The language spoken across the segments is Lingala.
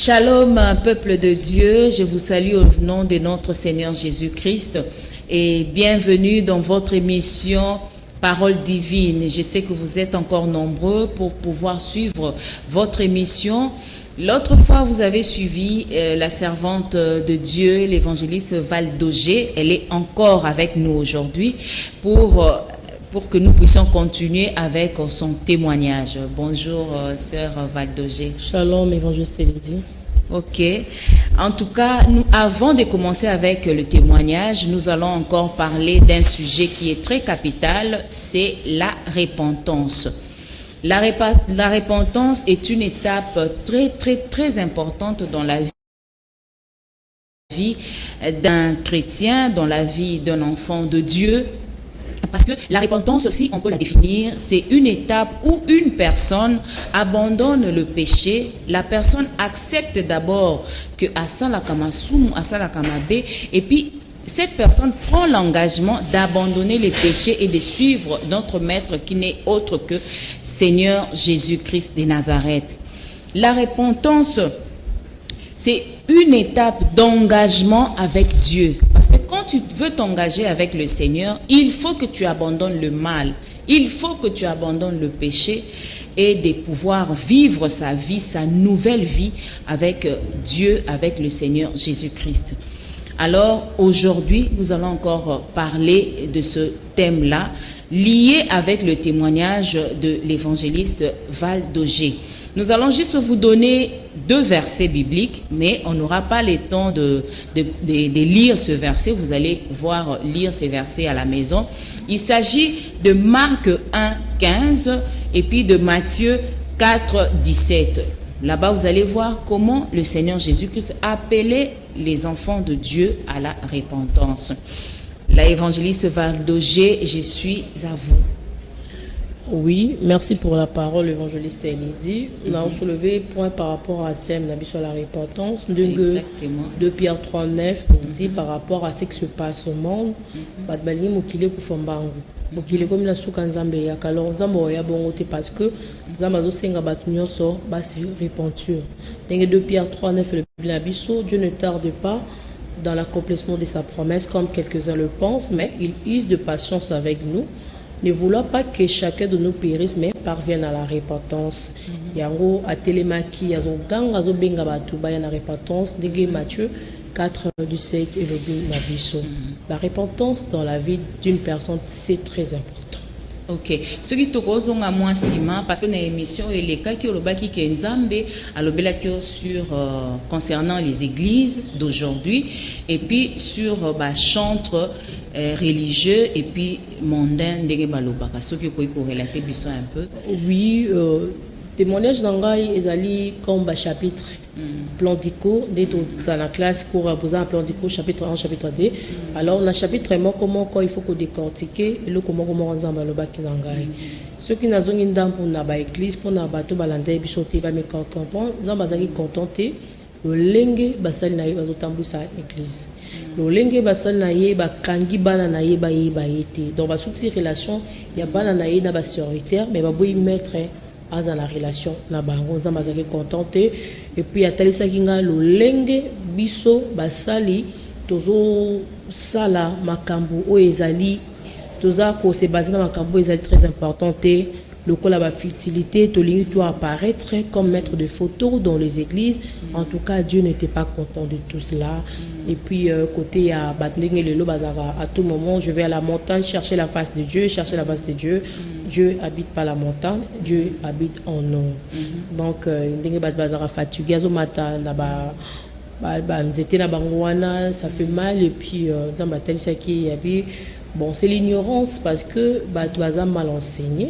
Shalom, peuple de Dieu, je vous salue au nom de notre Seigneur Jésus-Christ et bienvenue dans votre émission Parole divine. Je sais que vous êtes encore nombreux pour pouvoir suivre votre émission. L'autre fois, vous avez suivi la servante de Dieu, l'évangéliste Val Dogé. Elle est encore avec nous aujourd'hui pour que nous puissions continuer avec son témoignage. Bonjour, sœur Val Dogé. Shalom, évangéliste Lydie. Ok. En tout cas, avant de commencer avec le témoignage, nous allons encore parler d'un sujet qui est très capital, c'est la repentance. La repentance est une étape très importante dans la vie d'un chrétien, dans la vie d'un enfant de Dieu. Parce que la repentance aussi, on peut la définir, c'est une étape où une personne abandonne le péché. La personne accepte d'abord que Asala Kamasum, Asala Kamabe, et puis cette personne prend l'engagement d'abandonner les péchés et de suivre notre maître qui n'est autre que Seigneur Jésus-Christ de Nazareth. La repentance, c'est une étape d'engagement avec Dieu. Parce que quand tu veux t'engager avec le Seigneur, il faut que tu abandonnes le mal. Il faut que tu abandonnes le péché et de pouvoir vivre sa vie, sa nouvelle vie avec Dieu, avec le Seigneur Jésus-Christ. Alors aujourd'hui, nous allons encore parler de ce thème-là, lié avec le témoignage de l'évangéliste Val Dogé. Nous allons juste vous donner 2 versets bibliques, mais on n'aura pas le temps de lire ce verset. Vous allez pouvoir lire ces versets à la maison. Il s'agit de Marc 1, 15 et puis de Matthieu 4, 17. Là-bas, vous allez voir comment le Seigneur Jésus-Christ appelait les enfants de Dieu à la repentance. L'évangéliste Val Dogé, je suis à vous. Oui, merci pour la parole, évangéliste Lydie. Nous avons soulevé point par rapport à thème sur la repentance. De Pierre 3, 9, on dit par rapport à ce qui se passe au monde. Parce que de Pierre 3, 9, Dieu ne tarde pas dans l'accomplissement de sa promesse comme quelques-uns le pensent, mais il use de patience avec nous, ne voulant pas que chacun de nous périsse, mais parvienne à la repentance. Yango a télémaki, azo gang, azo benga batu, baya la repentance, dégué Matthieu 4, 17 et le Nabiso. La repentance dans la vie d'une personne, c'est très important. Ok. Ce qui te cause un moins ciment, parce que dans l'émission, il y a des gens qui Nzambe, sur concernant les églises d'aujourd'hui, et puis sur chantre religieux et puis mondain de Balobaka. Ce qui peut relater un peu. Oui, témoignage d'Angaï, ils allaient comme chapitre. Plan d'ICO, dans la classe, cours à un plan d'ICO, chapitre 1, chapitre 2. Alors, dans le chapitre 1, comment il faut que décortiquer, et comment on s'en va le bac d'Angaï. Ceux qui n'ont une dame pour l'église, pour la bateau, balandé, bichoté, mais quand ils sont contentés, le lingue, basal naïe, bazotambu sa église. Le lingue, basal naïe, bakangi, bana naïe, baye, bayete. Donc, sous ces relations, il y a bana naïe, n'a pas sororitaire, mais baboui mettre dans la relation na bango nzamba zaki contenté et puis atalisa kinga lolenge biso basali tozo sala makambo o ezali toza ko se baser na makambo ezali très importante le col la fertilité tolingi doit apparaître comme maître de photos dans les églises. En tout cas, Dieu n'était pas content de tout cela. Et puis côté à Batling le bazara, à tout moment je vais à la montagne chercher la face de Dieu, chercher la face de Dieu. Dieu habite pas la montagne, Dieu habite en nous. Donc ndenge bazara fatigué zo mata na ba nzete na bangwana, ça fait mal et puis nzamba telisa ki yabi. Bon, c'est l'ignorance parce que baza mal enseigné.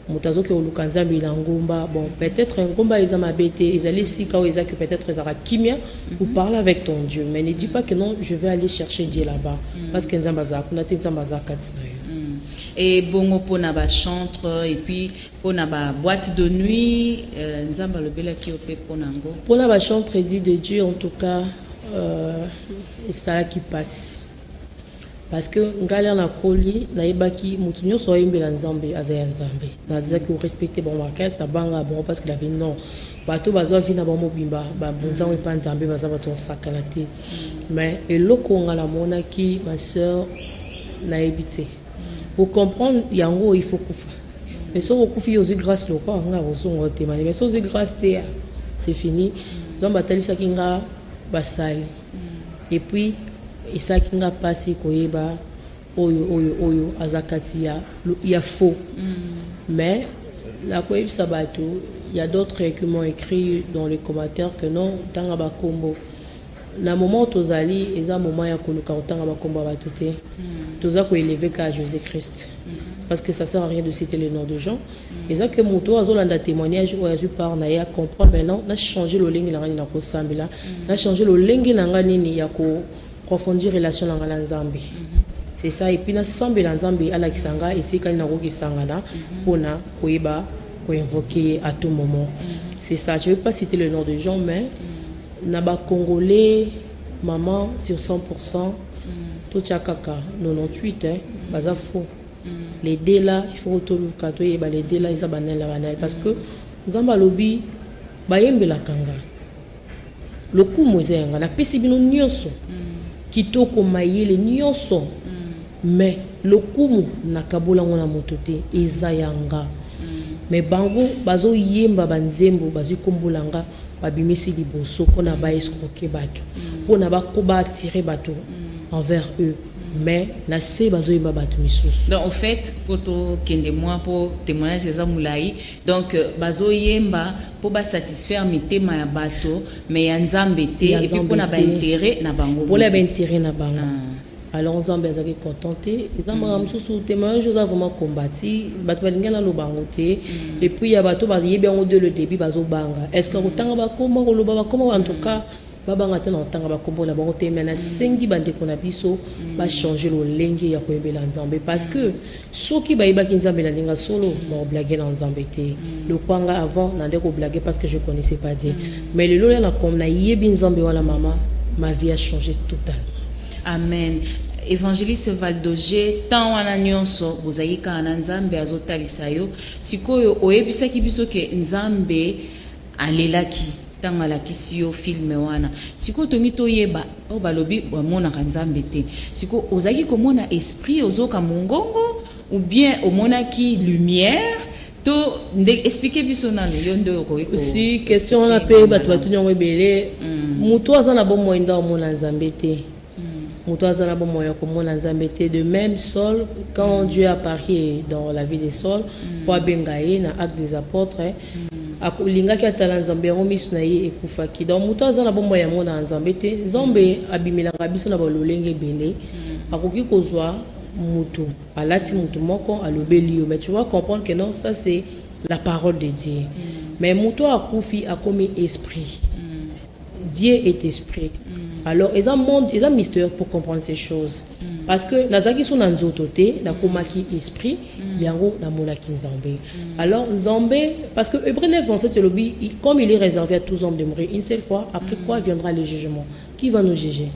Mutazo ke olukanza bilangomba, bon, peut-être un gomba ezama bete, ezali si ka eza que peut-être ezara kimia ou parle avec ton Dieu, mais ne dis pas que non, je vais aller chercher Dieu là-bas parce que nzamba za kuna te nzamba za katsina. Et bongo pona ba chantre et puis pona ba boîte de nuit, nzamba lobela ki opé ponango. Pona ba chantre dit de Dieu en tout cas, c'est ça qui passe. parce que ngala na koli na yebaki mutu nyonso oyembela nzambe azaya nzambe na disait que respecter bon marquage na banga bon parce que la vie non bato bazwa vie na bon mobimba ba bonzango pa nzambe baza bato sakala te mais eloko ngala mona ki ma sœur na ebité pour comprendre yango il faut kufa mais so okufi yozu grâce loko nga rozongo te mais so yozu grâce te c'est fini nzambe atalisa kinga basali et puis et ça qui n'a pas si koyeba oyo azakati ya faux mais la koyeba sabato il y a d'autres qui m'ont écrit dans les commentaires que non tanga ba kombo na moment tozali eza moment ya koluka tanga ba kombo ba tuté toza ko élever ka Jésus-Christ parce que ça sert à rien de citer les noms de gens et ça que moto azolanda témoignage ou azu par na ya comprendre maintenant na changer le lengi na ngani na ko sambela na changer le lengi na ngani ni ya ko approfondir relation na ngala nzambe c'est ça et puis na sambela nzambe ala kisanga et c'est quand na ko kisanga na pona koyeba ko invoquer à tout moment c'est ça je vais pas citer le nom de gens mais na ba congolais maman sur 100% tout chakaka 98 baza faux les dés là il faut tout le cadeau et les dés là ils abanel la banal parce que nzamba lobi bayembela kanga le coup mozenga na pesi bino nyonso kitoko mayele nyonso mais le coup na kabola ngona motote ezayanga mais bango bazo yemba banzembo bazo kombolanga babimisi liboso pona ba escroquer bato pona ba koba attirer bato envers eux mais la se bazo yemba bato misusu donc en fait pour to kende moi pour témoignage des amulai donc bazo yemba pour ba satisfaire mitema ya bato mais ya nzambe te et puis pona ba intérêt na bango pour la ba intérêt na bango alors nzambe azaki contenté ezamba msusu témoignage oza vraiment combattu bato balingana lo bango te et puis ya bato ba yebi yango de le début bazo banga est-ce que kotanga ba komba ko loba ba komba en tout cas babanga te na otanga ba kombo na bango te mais na sengi bande ko na biso ba changer lo lenge ya koyebela nzambe parce que soki ba yeba ki nzambe na linga solo ba blaguer na nzambe te le kwanga avant na ndeko blaguer parce que je connaissais pas Dieu mais le lola na comme na yebi nzambe wala mama ma vie a changé totalement. Amen. Évangéliste Valdoje tant wana nyonso bozayika na nzambe azotalisa yo sikoyo oyebisaki biso ke nzambe alelaki tanga la kisio filme wana siko tongi toyeba o balobi mona nzambe te siko ozaki komona esprit ozoka mongongo ou bien omonaki lumière to expliquer biso nano yondo ko si question na pe bato batunyo ngobele muto azana bo moinda omona nzambe te de même Saul quand Dieu apparaît dans la vie de Saul pour bengaye na acte des apôtres akulinga ki atala nzambe yango misu na ye ekufaki donc muto azana bo moya mona nzambe te nzambe abimela biso na balolenge bele akoki kozwa mutu alati mutu moko alobeli yo mais tu vas comprendre que non ça c'est la parole de Dieu mais muto akufi akomi esprit Dieu est esprit. Alors, ils ont monde, ils ont mystère pour comprendre ces choses. Parce que nazaki sont dans zototé, na komaki esprit, yango na monaki nzambe. Alors nzambe, parce que Hébreux 9 27 lobby, comme il est réservé à tous hommes de mourir une seule fois, après quoi viendra le jugement? Qui va nous juger?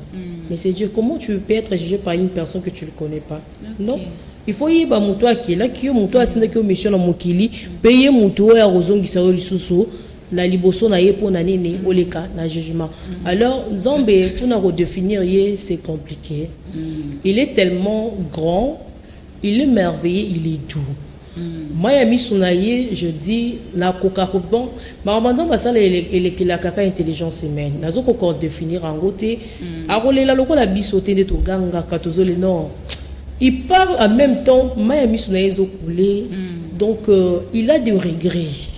Mais c'est Dieu. Comment tu peux être jugé par une personne que tu ne connais pas? Non. Il faut y avoir muto qui là qui muto atinde que mission na mokili, payer muto ya rozongi sa lisusu. Na liboso na ye po na nini oleka na jugement. Alors nzambe pour na redéfinir ye c'est compliqué. Il est tellement grand, il est merveilleux, il est doux. Moi misunaye je dis na koka bon ba mandam ba sala elekela kaka intelligence humaine. Nazo ko définir en côté akolela lokola bisote de to ganga katozole non. Il parle en même temps moi misunaye zo couler. Donc il a des regrets.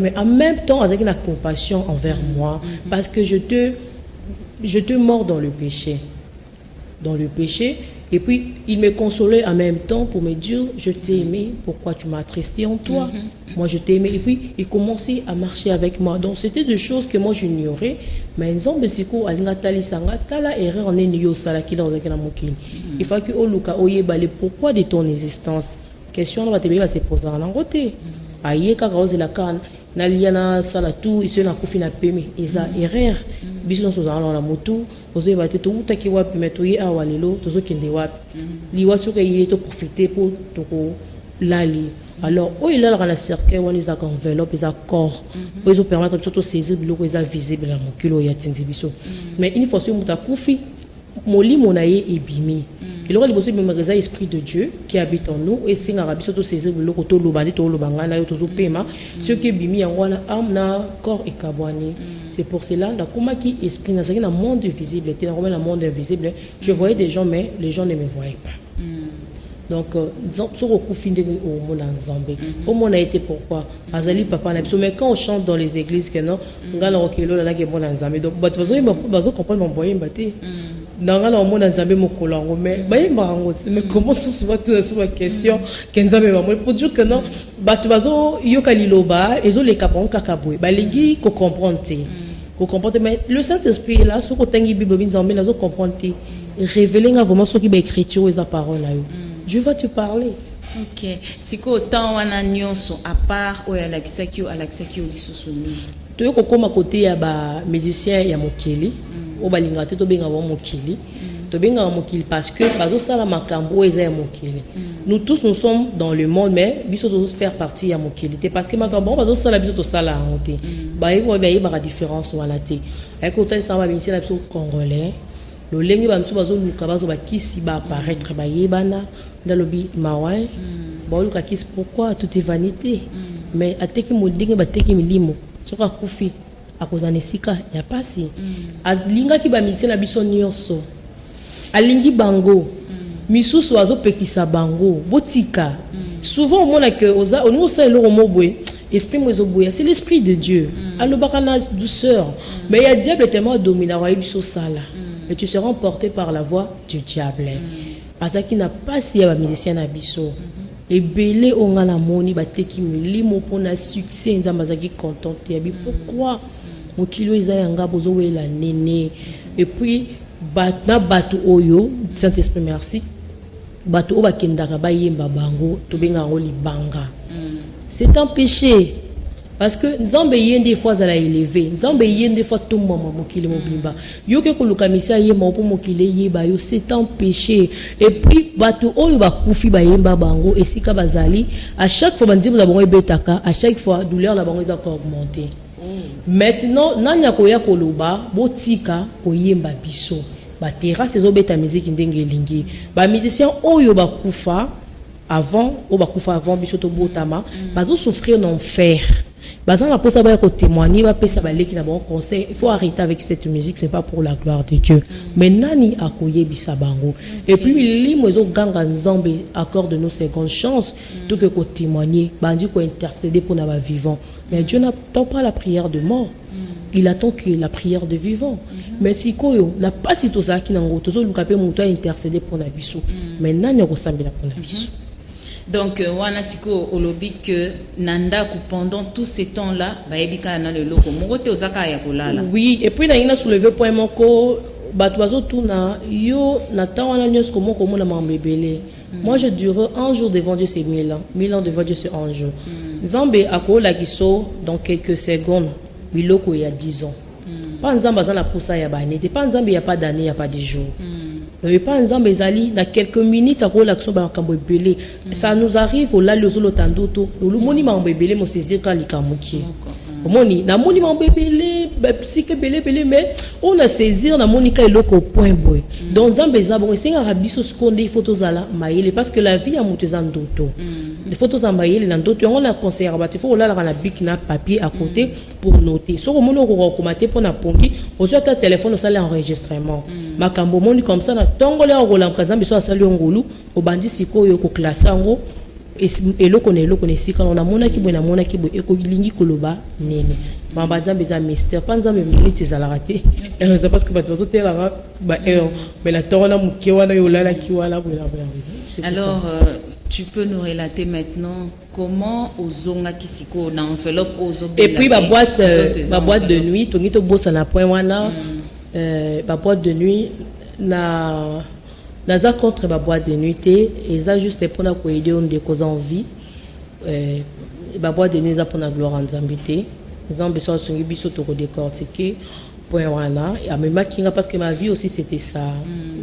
Mais en même temps avec la compassion envers moi parce que je te mords dans le péché et puis il me consolait en même temps pour me dire je t'ai aimé, pourquoi tu m'as attristé en toi, moi je t'ai aimé, et puis il commençait à marcher avec moi. Donc c'était des choses que moi j'ignorais mais nzambe siko alinga talisanga tala erreur en enyo sala ki dans la mokili il faut que oluka oyeba le pourquoi de ton existence question va te va se poser en côté aye kaka ozela kana na liana sala tout ici na kufi na pemi eza erreur biso so za na motu ozoyeba te toutaki wapi me toye awa lelo tozokende wapi liwa soki eye toprofite mpo tokolali. Alors oyo elalaka na cercueil wana ezaka enveloppe eza corps oyo ezopermettre biso tosaisir biloko eza visible na mokili oyo atindi biso. Mais une fois soki moto akufi molimo na ye ebimi eloko liboso ebimaka eza esprit de Dieu qui habite en nous esengaka biso tosaisir biloko toloba nde toloba ngai na yo tozopema soki ebimi yango wana âme na corps ekabwani. C'est pour cela nakomaki esprit nazalaki na monde visible te nakomaki na monde invisible. Je voyais des gens mais les gens ne me voyaient pas. Donc soki okufi ndenge omona nzambe omona ete pourquoi azali papa na biso. Mais quand on chante dans les églises que non nga na okelo na ke mona nzambe donc bato bazo comprendre boyemba te nanga na omona nzambe mokolo ngo mais bayemba ngo te. Mais comment souvent tout sur la question que nzambe ba mo pour dire que non bato bazo yoka liloba ezo le kapon kakabwe balingi ko comprendre te ko comprendre. Mais le Saint-Esprit est là soko tangi bible nzambe nazo comprendre te révéler nga vraiment ce qui ba écriture et sa parole là. Dieu va te parler. Ok. Siko autant wana nyonso à part oya alakisaki o disusuni. To yoko koma côté ya ba musicien ya mokili. O balinga te to benga wa mokili. To benga wa mokili parce que bazo sala makambo eza ya mokili. Nous tous nous sommes dans le monde mais biso tous faire partie ya mokili. Parce que makambo bazo sala biso to sala honte. Ba yebo ba différence wana te. Avec autant ça va benga biso congolais. Le lengi ba msu bazo luka bazo ba kisi ba apparaître ba yebana dans le bi mawai ba luka kisi pourquoi tout est vanité. Mais ateki modinge ba teki milimo soka kufi akozana sika ya pasi azlinga ki ba misi na biso nyonso alingi bango misusu azo pekisa bango botika souvent on mona que oza on sait le mobwe esprit mozoboya c'est l'esprit de Dieu alobaka na douceur mais il y a diable tellement dominant wa biso sala. Et tu seras emporté par la voix du diable. Azaki n'a pas si ya ba musicien na biso. Et belé onga na moni bateki milimo pona succès nzambazaki contenté. Abi pourquoi mon kilo eza yanga bozo wela nene. Et puis batna batu oyo Saint-Esprit merci. Batu obakendaka ba yemba bango to benga ngo libanga. C'est un péché. Parce que nzambe yende des fois ala élevé nzambe yende des fois tomba mokili mobimba yoke koluka misa yemba po mokili yeba yo c'est un péché. Et puis bato oyo bakufi bayemba bango esika bazali à chaque fois bandimu na bango ebetaka à chaque fois douleur na bango eza ko augmenter. Maintenant nanya koya koloba botika koyemba biso ba terrasse ezobeta musique ndenge elingi ba musicien oyo bakufa avant biso to botama bazo souffrir en enfer. Bazan pour ça va témoigner va pesa baleki na bon conseil. Il faut arrêter avec cette musique, c'est pas pour la gloire de Dieu. Mais nani akoye bisabango. Et puis limo zo ganga nzambe accorde nos secondes chances tout que ko témoigner, bandi ko intercéder pour na vivant. Mais Dieu n'attend pas la prière de mort. Il attend que la prière de vivant. Mais si koyo n'a pas si to ça ki nango to zo lukape muto intercéder pour na biso. Mais nani ko sambela pour na biso. Donc, wana siko olobi que nanda pendant tous ces temps-là, baebika na le loko. Mogote ozaka ya kolala. Oui, et puis na ina soulever point moko batwazo tuna yo na tawana nyos komo na mambebele. Moi je dirais un jour devant Dieu c'est 1000 ans, 1000 ans devant Dieu c'est un jour. Nzambe akola kiso dans quelques secondes, biloko ya 10 ans. Pas nzambe azana posa ya bane, pas nzambe ya pas d'année, ya pas de jours. Et pas nzambe ezali na quelques minutes akola l'action ba kambo ebele. Ça nous arrive au la lozolo tandoto, le moni ma mbebele mo saisir ka likamuki. Moni na moni ma mbebele, psyché belé mais on a saisir na moni ka eloko point boy. Donc nzambe ezabo esenga rabiso skonde photos ala maile parce que la vie a muteza ndoto. Les photos en maile na ndoto on a conservateur, faut la na bic na papier à côté pour noter. So moni ko recomater pour na pongi, au sur ta téléphone au sale enregistrement. Makambo moni comme ça na tongole ko la nzambe so asali ngolu obandi sikoyo ko classe ngo eloko ne sika on a mona ki bona mona ki bo eko lingi koloba nene mamba nzambe za mystère pas nzambe milite za la raté c'est parce que ba to te ba mais la torona muke wana yo lala ki wala voilà. Alors tu peux nous relater maintenant comment ozonga kisiko na enveloppe ozo. Et puis ma boîte de nuit to ngito bossa na point wana ma boîte de nuit na naza contre ma boîte de nuit et ça juste pour na ko aider on de cause en vie ma boîte de nuit ça pour na gloire en zambité nzambe so songi biso to ko décortiquer point wana et même kinga parce que ma vie aussi c'était ça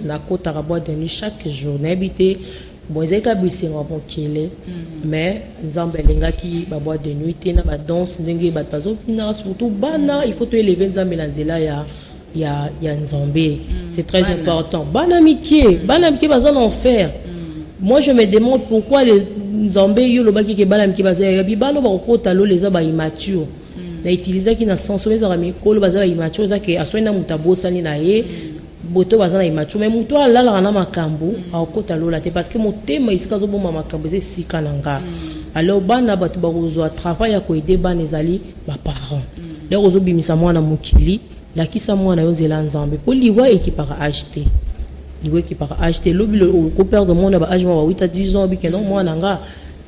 na kota ka boîte de nuit chaque jour n'habité bon ils étaient habillés en bon kile mais nzambe lengaki ba boîte de nuit na ba danse ndenge ba pazo na surtout bana il faut te élever nzambe na nzela ya nzambe c'est très important bana mikie baza l'enfer. Moi je me demande pourquoi les nzambe yo lo baki ke bana mikie baza ya bibalo ba kota lo les ba immature na utiliser qui na sens mais za mikolo baza ba immature za ke aswena mutabosani na ye boto baza na immature mais muto ala la na makambo a kota lo la te parce que motema isika zo bomba makambo ze sika nanga alors bana batu ba kozwa travail ya ko aider bana ezali ba parents les ozo bimisa mwana mokili la kisa mwana yo nzela nzambe po liwa ekipara acheter liwa ekipara acheter lobi ko perdre mwana ba âge wa 8 à 10 ans bi que non mwana nga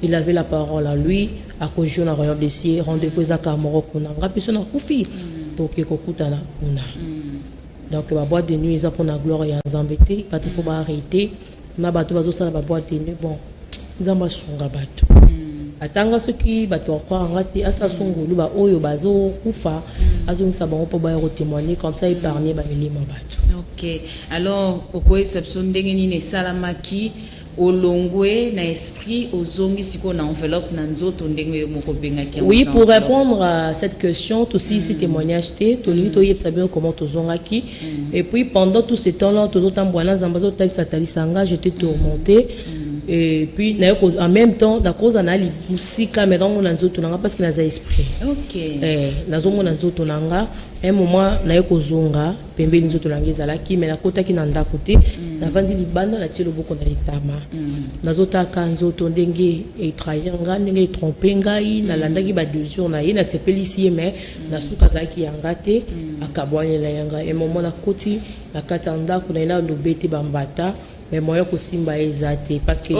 il avait la parole à lui à cause na royaume des cieux rendez-vous za kamoroko nanga piso na kufi pour que kokutana kuna donc ba boîte de nuit ça pour la gloire ya nzambe te pas il faut ba arrêter na bato bazo sala ba boîte de nuit bon nzamba sunga bato atanga soki bato kwa ngati asa sungulu ba oyo bazo kufa azo nsabango po ba témoigner comme ça épargner ba milima bato. OK, alors pourquoi exception ndenge ni ne salamaki olongwe na esprit ozongi siko na enveloppe na nzoto ndenge moko bengaki. Oui, pour répondre à cette question aussi ce témoignage té toli to yeb sabino comment tozongaki et puis pendant tout ce temps-là tozotambwana nzambazo tali satali sanga j'étais tourmenté. Et puis en même temps la cause en a li busika mais dans mon nzoto nanga parce que naza esprit. OK. Nazo mon nzoto nanga un moment na yeko zonga pembe nzoto nanga ezalaki mais na kota ki na ndako te na vandi libanda na tielo boko na litama. Nazo ta kanzoto ndenge e trahir nga ndenge tromper ngai na landaki ba 2 jours na ye na sepelisi mais na suka zaki yanga te akabwani la yanga un moment na koti na kata ndako na ina ndobete bambata mais moi ko simba ezate parce que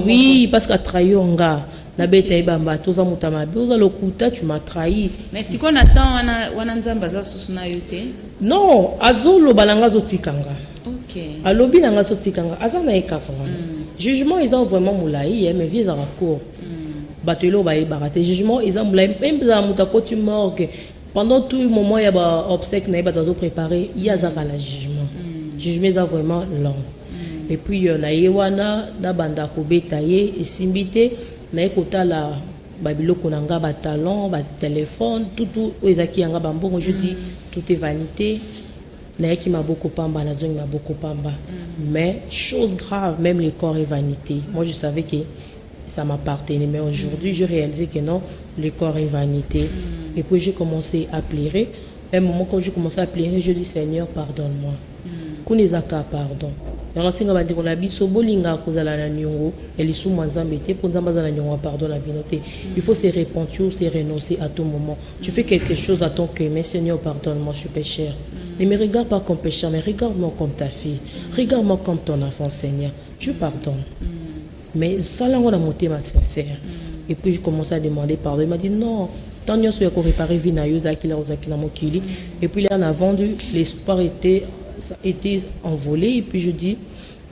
oui parce qu'a trahi nga na beta ibamba toza mutama boza lokuta tu m'as trahi mais si qu'on attend wana nzamba za susuna yote non azolo balanga zotikanga. OK, alobi nanga zotikanga azana ekaka jugement ils ont vraiment moulaï mais vise à court batelo ba ibarate jugement ils ont moulaï même za mutakoti morgue pendant tout le moment il y a ba obsèque na ba dozo préparer il y a za la jugement jugement est vraiment long. Et puis na yewana na banda ko betaye et simbité na ekota la babiloko nanga ba talon ba téléphone tout ezaki yanga bambongo je dis tout est vanité na yaki maboko pamba na zongi maboko pamba mais chose grave même le corps est vanité. Moi je savais que ça m'appartenait mais aujourd'hui je réalisais que non, le corps est vanité. Et puis j'ai commencé à pleurer. Un moment quand j'ai commencé à pleurer je dis Seigneur pardonne-moi. Kunizaka pardon. Dans singa bande ko na biso bolinga kozala na nyongo elisu manzambe te pour nzamba za na nyongo pardon la binoté. Il faut se repentir, se renoncer à tout moment. Tu fais quelque chose à ton cœur mais Seigneur pardonne-moi, je suis pécheur. Ne me regarde pas comme pécheur mais regarde-moi comme ta fille. Regarde-moi comme ton enfant Seigneur. Je pardonne. Mais ça là on a monté ma sincère. Et puis je commençais à demander pardon. Il m'a dit non. Tant que tu as réparé vie na yoza ki la ozaki na mokili et puis là on a vendu l'espoir était envolé et puis je dis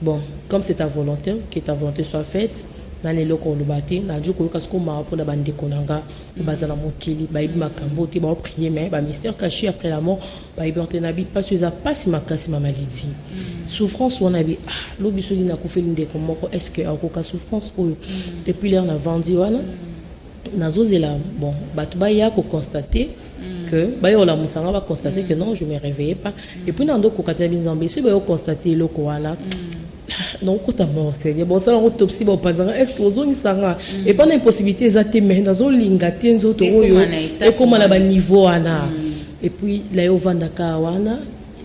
bon comme c'est ta volonté que ta volonté soit faite dans les locaux le bâti na djo ko kasko ma pour na bande konanga bazana mokili ba ibi makambo te ba prier mais ba mystère caché après la mort ba ibi on nabi pas sur pas si makasi ma maladie souffrance on abi lobi so na ko feli ndeko moko est-ce que akoka souffrance oyo depuis là on a vendu wana nazozela bon batu ba ya ko constater que bayo la musanga va constater que non je me réveillais pas et puis dans d'autres côtés nzambe si bayo constater le koala non kota mort c'est bon ça on autopsie bon panzanga est-ce que ozoni sanga et pas l'impossibilité zate mais nazo linga tenzo to oyo et comment la ba niveau ana et puis la yo vanda ka wana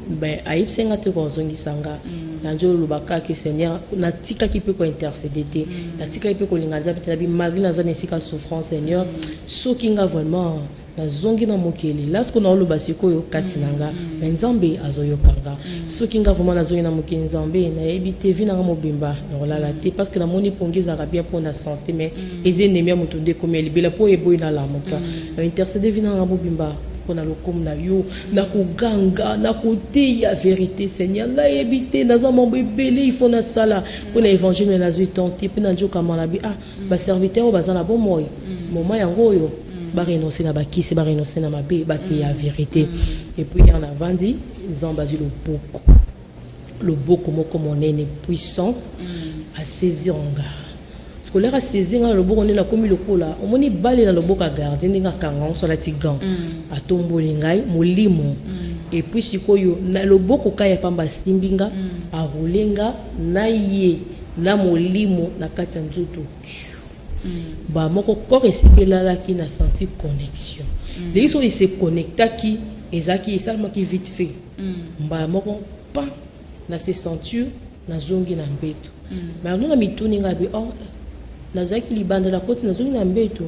ben aïb senga te ko ozoni sanga nanjo lubaka ke Seigneur na tika ki peut ko intercéder te na tika ki peut ko linga nzambe te malgré na zane sika souffrance Seigneur so kinga vraiment na zongi na mokeli lorsqu'on a le basiko yo katinanga nzambe azoyo kanga so kinga vraiment na zongi na mokeli nzambe na ebite vina nga mobimba na la te parce que la moni pongeza bien pour na santé mais ezenemia mutunde comme libela po eboy na la moka intercéder vina nga mobimba na lokom na yo na kuganga na côté ya vérité Seigneur la ebite na za mambo ebele il faut na sala pour na évangile na zui tenter pour na njoka manabi ba serviteur bazana bon moy moment yango yo ba renoncer na bakisi ba renoncer na mabe ba te ya vérité et puis en avant dit ils ont basé le boko moko monene puissant à saisir en garde parce que l'air à saisir le boko on est na comme le kola on moni balé dans le boko à garder ndinga kanga sur la tigan à tombolingai molimo et puis sikoyo na le boko kaya pamba simbinga a roulenga na ye na molimo na kati ya nzoto ba moko corps esekelala ki na senti connexion les so il se connecta ki ezaki esalma ki vite fait ba moko pa na se sentir na zongi na mbeto mais on a mituni ngabi oh na zaki libanda la côte na zongi na mbeto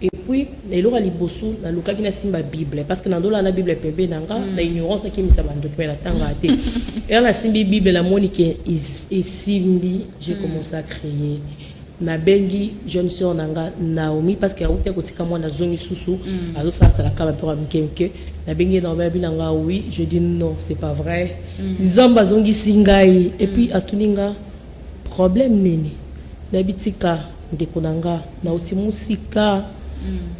et puis elora liboso na lukaki na simba bible parce que nandola na bible pembe nanga na ignorance qui misa bando que la tanga te et la simbi bible la monique et simbi j'ai commencé à créer na bengi jeune sœur nanga Naomi parce que auté kotika moi na zongi susu azo ça la kaba pour mkemke na bengi na babi nanga oui je dis non c'est pas vrai zamba zongi singai et puis atuninga problème nini na bitika ndekonanga na utimusika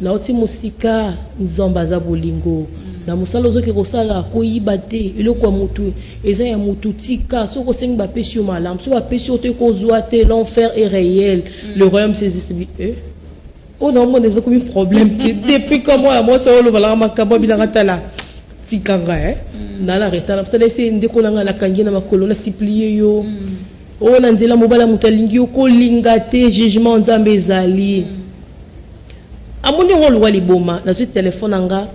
na utimusika nzamba za bolingo na musalo zoke kosala koyiba te eloko mutu eza ya mutu tika soko sengi ba pesi malam so ba pesi ote kozwa te l'enfer est réel le royaume saisisse oh non mon des comme problème que depuis comment la moi solo bala makabo bilanga tala tikanga na la reta ça laisser ndeko nanga na kangi na makolo na supplier yo oh na nzela mobala mutalingi ko linga te jugement nzambe ezali amoni ngolo wali boma na ce téléphone anga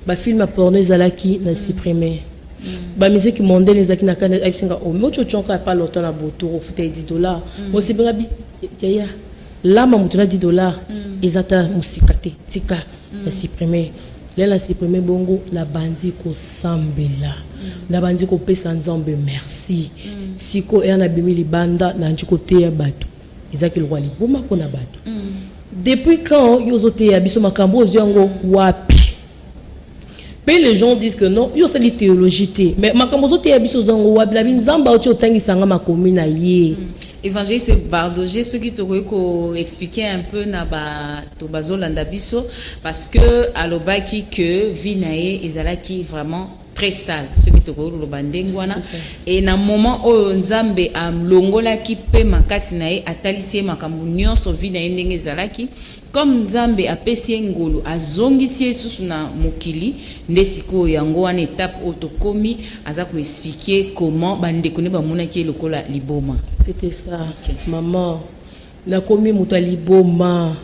ba film a porno ezalaki na supprimer ba musique mondaine ezaki na kana abisinga o mocho chonka pas longtemps na boto au futa $10 mo sibinga bi ya la mamutu na $10 ezata musikate tika na supprimer la supprimer bongo la bandi ko sambela la bandi ko pesa nzambe merci siko e na bimi libanda na njiko te ya bato ezaki lo wali boma ko na bato depuis quand yozote ya biso makambo oziango wapi. Mais les gens disent que non, yo c'est la théologie. Mais makambo zote ya biso zongo wapi la binzamba ocho otangisa ma commune na ye. Évangéliste Bardoger, ce qui te expliquer un peu na ba to bazolanda biso parce que alobaki que vinae ezalaki vraiment très sale ce qui te le bandengwana et na moment où nzambe amlongola ki pe makati na ye atalisi makambo nyonso vinae ndenge ezalaki comme nzambe apesi ngolo azongisi susu na mokili ndesiko yango wana étape otokomi aza ko expliquer comment bandeko ne bamona ki lokola liboma. C'était ça, maman. Na komi muta liboma.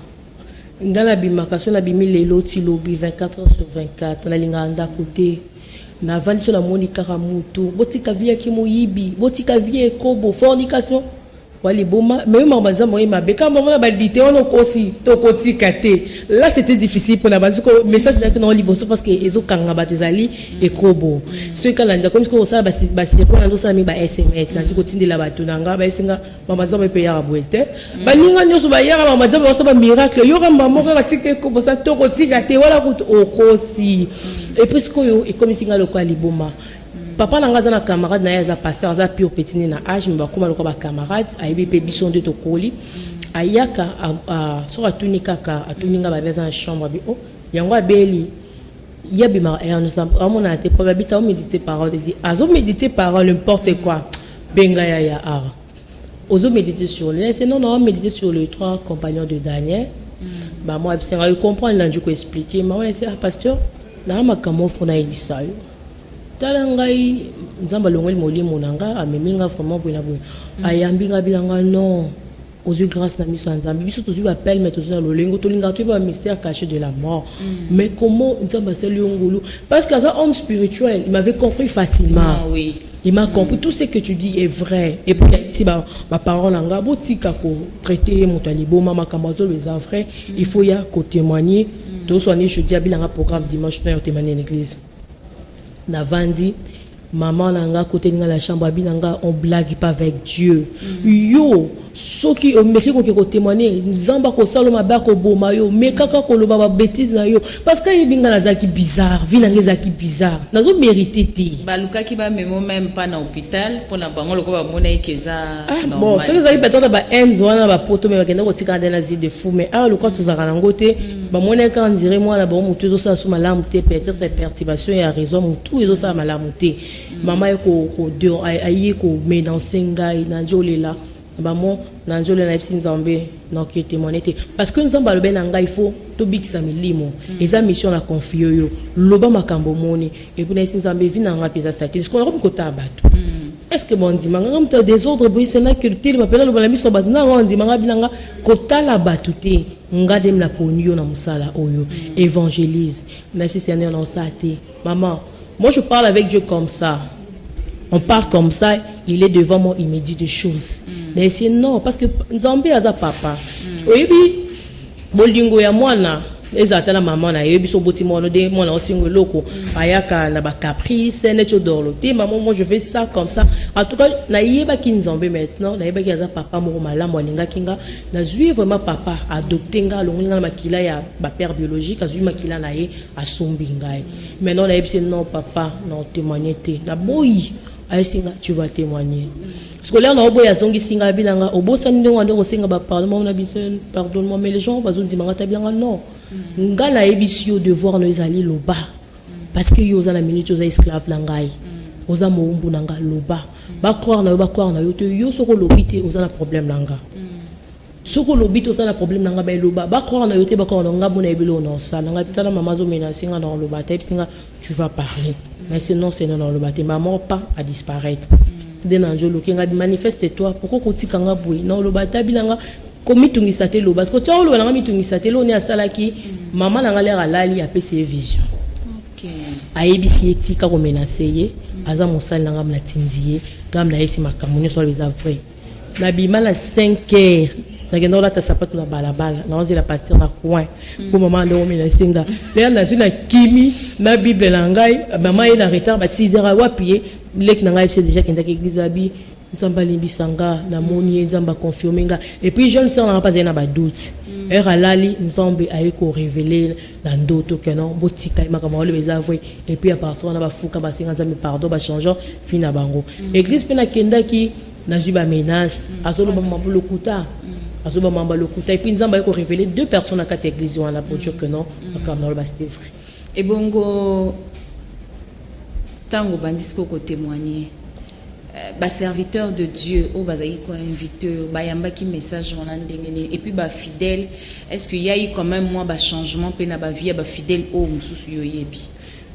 Ngala bimakaso na bimi lelo ti lobi 24 heures sur 24 na linga anda côté. Na vali sur la monika mutu. Botika via ki moyibi, botika via kobo fornication. Wali boma, mais maman za moyi mabe quand maman ba dité on okosi to kotika te. Là c'était difficile pour la base ko message là que non liboso parce que ezo kanga batezali et kobo. Ce quand là comme ko ça ba c'est pour ndo ça mi ba SMS nanti ko tindela bato nanga ba esenga maman za mo pe ya boete. Ba ninga nyoso ba yara maman za ba so ba miracle yo ramba mo ka tika kobo ça to kotika te wala ko okosi. Et puis ce ko yo et comme singa lokwa liboma. Papa nanga za na camarade na ya pasteur za pio petini na âge mais ba koma lokwa ba camarade aibi pe biso de to koli ayaka so atunika ka atuninga ba beza na chambre bi oh yango abeli yabi ma nous amona te pas habiter au méditer parole dit azo méditer parole n'importe quoi benga ya ozo méditer sur les c'est non méditer sur les trois compagnons de Daniel ba moi je comprends là je ko expliquer mais on c'est pasteur na makambo fona ibisayo talangai nzamba longoli molimo nanga ameminga vraiment bona bona ayambinga bilanga non aux yeux grâce na miso nzambe biso tozu appel mais tozu na lolengo tolinga tu ba mystère caché de la mort mais comment nzamba c'est liongolo parce que ça homme spirituel il m'avait compris facilement oui il m'a compris tout ce que tu dis est vrai et puis ici ma parole nanga botika ko traiter motali boma makambazo les vrai il faut ya ko témoigner to soigner je dis abilanga programme dimanche na témoigner l'église na vandi maman nanga côté nga la chambre abinanga on blague pas avec Dieu yo soki o meki ko témoigner nzamba ko saloma ba ko boma yo mais kaka ko loba ba bêtise na yo parce que yebinga nazaki bizarre vie nanga zaki bizarre nazo mériter ti baluka ki ba même pas na hôpital pour na bango loko ba mona ikeza bon soki zaki peut-être ba end wana ba poto mais bakenda ko tika ndena zi de fou mais ah loko tozaka nango te ba mona ka ndire moi na ba mutu zo sa suma lamu te peut-être perturbation ya raison mutu zo sa malamu te mama ko de ayi ko menacer ngai na jolela ba mo na njole na ipsi nzambe na ki témoigner parce que nzamba le benanga il faut to bikisa milimo eza mission la confie yo loba makambo moni et puis na ipsi nzambe vina nga pesa sakili ce qu'on a ko ta bato est-ce que bon ndima nga mta désordre boy c'est na que tili mapela loba la mission bato na nga ndima nga binanga ko ta la bato te nga dem la poni yo na musala oyo évangélise même si c'est un osate maman moi je parle avec Dieu comme ça. On parle comme ça, il est devant moi, il me dit des choses. Mais c'est non, parce que Nzambe a sa papa. Oui, bolingo ya mwana, ezata la maman na yebi so boti mwana de mwana osingo loko, ayaka na ba caprice, ne chodolo. Te maman, moi je fais ça comme ça. En tout cas, na yeba ki Nzambe maintenant, na yeba ki aza papa mo malamu alinga kinga, na zui vraiment papa adopté nga longa na makila ya ba père biologique, azui makila na ye asombi ngai. Maintenant na yebi non papa, non témoigner te. Na boyi Singa, tu vas témoigner. Parce que là, on a beau yazongi singa binanga, au beau sani on a singa ba pardonne-moi, mais les gens bazon dimanga tabianga non. Ngala ebisio devoir nos alliés loba. Parce que yo za na minute yo esclave langai. Oza moumbu nanga loba. Ba croire na yo te yo soko lobité oza na problème langa. Soko lobité oza na problème langa ba loba. Ba croire na yo te ba croire na ngabo na ebilo non ça. Nanga pitala mama zo mena singa dans loba. Singa tu vas parler. Mais sinon, c'est non le bâtiment. Maman pas à disparaître. Denanjolo, qui a manifeste-toi. Pourquoi tu t'es boui? Non, le bâtiment, comme tu n'es pas là. Parce que tu as le tu n'es pas là. On est à Salaki. Maman a l'air à l'ali à PC Vision. Ok. A ABC, tika comme menacé. Aza monsal n'a pas tindié. Gam la esi makamuni sur les avrais. La bima la 5 heures. Nagenda la ta sapato na balabala na ozi la pasteur na coin pour maman ndo mena singa le na zuna kimi na bible na ngai maman il a retard ba 6 heures wapi lek na ngai c'est déjà kenda ki église abi nzamba limbisanga na moni nzamba confirmer nga et puis jeune sœur na pas na ba doute heure alali nzambe ayeko révéler na ndoto kenon botika makama le bezavwe et puis à partir na ba fuka ba singa nzambe pardon ba changer fina bango église pe na kenda ki na juba menace azolo ba mabulu kuta azoba mamba lokuta et puis nzamba yako révéler deux personnes à quatre églises wana pour dire que non comme non ba c'était vrai et bongo tango bandisco ko témoigner ba serviteur de Dieu au bazaki ko inviteur ba yamba ki message wana ndengene et puis ba fidèle est-ce qu'il y a eu quand même moi ba changement pe na ba vie ba fidèle au mususu yo yebi.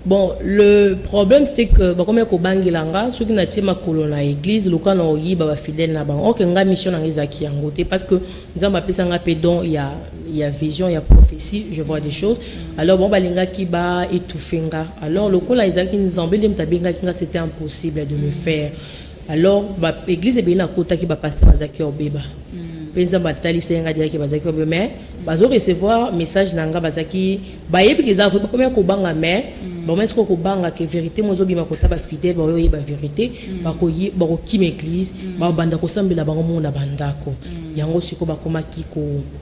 Bon, le problème c'est que comme ko bangilanga ceux qui na tima kolona église le kana oyi ba fidèle na ba OK nga mission na ezaki yangote parce que nzamba pesa nga pédon il y a vision il y a prophétie je vois des choses alors bon balinga ki ba étouffinga alors le kola ezaki nzambe limtabenga kinga c'était impossible de le faire alors ba église be na kota ki ba pasteur bazaki obeba penza batali senga direki bazaki obeba mais bazo recevoir message nanga bazaki ba yebi kiza fo comme ko banga mais bon est-ce qu'on banga que vérité moi zo bima kota ba fidèle ba yoye ba vérité ba ko yi ba ko kim église ba banda ko sambela bango mona bandako yango siko ba koma ki ko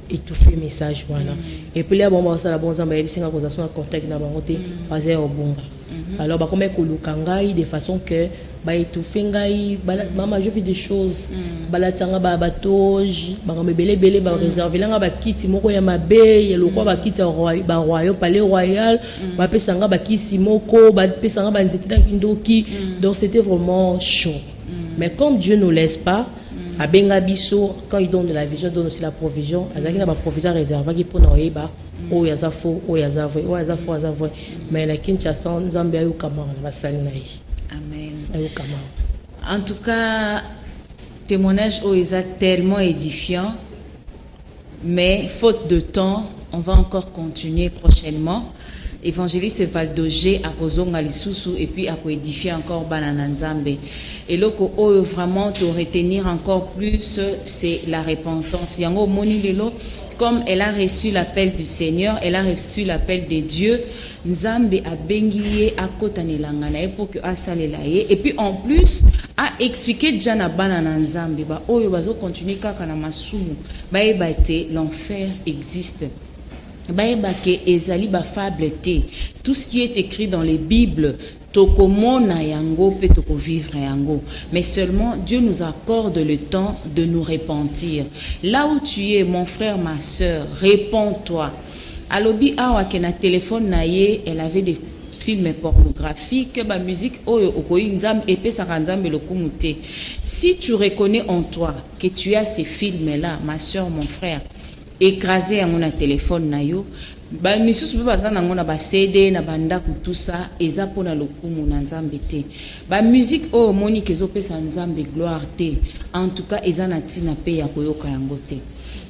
étouffer message wana et puis là bon ba sala bon zamba yebi singa ko za son contact na bango te ba zé obunga alors ba koma ko lukangai de façon que ba étouffer ngai maman je fais des choses bala tanga ba batoji ba belé ba réserver langa ba kiti moko ya mabe ya lokwa ba kiti ba royal palais royal ba pesanga ba kisi moko ba pesanga ba nzitila kindoki donc c'était vraiment chaud mais comme Dieu nous laisse pas à benga biso quand il donne de la vision donne aussi la provision azaki na ba provision réservée qui pour na oyeba o ya za fo o ya za vrai o ya za fo za vrai mais la Kinshasa nzambe ayo kamara na basali na yi amen ayo kamara en tout cas témoignage au est tellement édifiant mais faute de temps on va encore continuer prochainement. Évangéliste Valdogé à kozonga lisusu et puis à édifier encore banana nzambe et loko vraiment te retenir encore plus c'est la repentance yango moni lelo comme elle a reçu l'appel du Seigneur, elle a reçu l'appel de Dieu, Nzambe a bengiye a kotanelanga na ye pour que asalela ye, et puis en plus a expliqué déjà na bana na Nzambe ba oyo bazo continuer kaka na masumu ba ebate l'enfer existe. Ba ke ezali ba fable te. Tout ce qui est écrit dans les Bibles tokomona yango pe toko vivre yango, mais seulement Dieu nous accorde le temps de nous repentir. Là où tu es, mon frère, ma sœur, réponds-toi. Alobi awa ke na téléphone na ye, elle avait des films pornographiques, ba musique oyo okoyi nzambe epesaka nzambe lokumu te. Si tu reconnais en toi que tu as ces films là, ma sœur, mon frère, écrasé yango na téléphone na yo, ba misusu pe baza nango na ba CD na bandako tout ça eza pona lokumu na nzambe te. Ba musique oyo moni kezo pesa nzambe gloire te. En tout cas eza na tina pe ya koyoka yango te.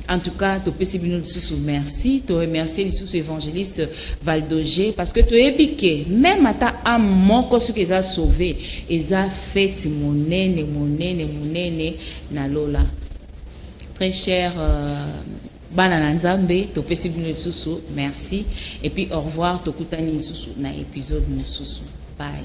En tout cas, tu peux sous merci, tu remercier les évangéliste Valdoger parce que tu es piqué. Même à ta âme, mon ce qu'ils a sauvé, ils a fait monene na lola. Très cher Banana Nzambe, tu peux sous merci et puis au revoir, tu kutani sous na épisode sous. Bye.